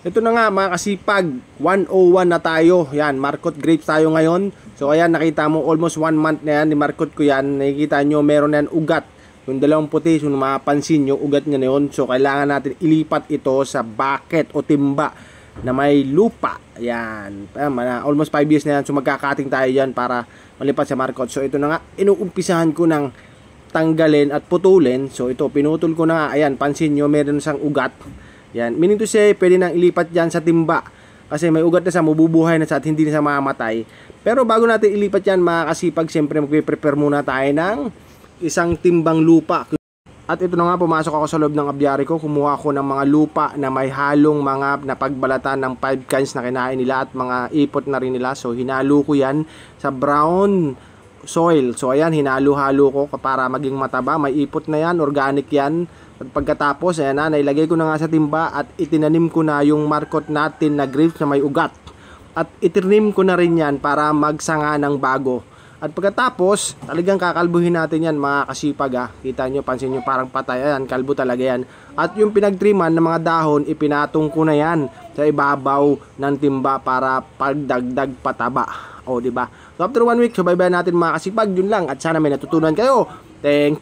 ito na nga mga kasipag, 101 na tayo. Yan, Marcot grapes tayo ngayon. So ayan, nakita mo almost 1 month na yan ni Marcot ko yan. Nakikita nyo meron yan ugat. Yung dalawang puti, kung mapapansin nyo, ugat niya na yun. So kailangan natin ilipat ito sa bucket o timba na may lupa. Yan, almost 5 years na yan. So magkakating tayo yan para malipat sa Marcot. So ito na nga, inuumpisahan ko ng tanggalin at putulin. So ito, pinutol ko na nga. Ayan, pansin nyo, meron siyang ugat. Yan, meaning to say, pwede nang ilipat dyan sa timba. Kasi may ugat na siya, mabubuhay na siya at hindi na siya mamamatay. Pero bago natin ilipat yan, mga kasipag, siyempre magpe-prepare muna tayo ng isang timbang lupa. At ito na nga, pumasok ako sa loob ng abyari ko. Kumuha ako ng mga lupa na may halong mga napagbalatan ng 5 cans na kinain nila at mga ipot na rin nila. So hinalo ko yan sa brown soil. So ayan, hinalo-halo ko para maging mataba. May ipot na yan, organic yan. At pagkatapos, ayan na, nailagay ko na nga sa timba at itinanim ko na yung Marcot natin na grapes na may ugat. At itinanim ko na rin yan para magsanga ng bago. At pagkatapos, talagang kakalbuhin natin yan mga kasipag ha. Kita nyo, pansin nyo parang patay. Ayan, kalbo talaga yan. At yung pinagtriman ng mga dahon, ipinatong ko na yan sa ibabaw ng timba para pagdagdag pataba. O, diba? So after 1 week, subaybayan natin mga kasipag. Yun lang. At sana may natutunan kayo. Thank you.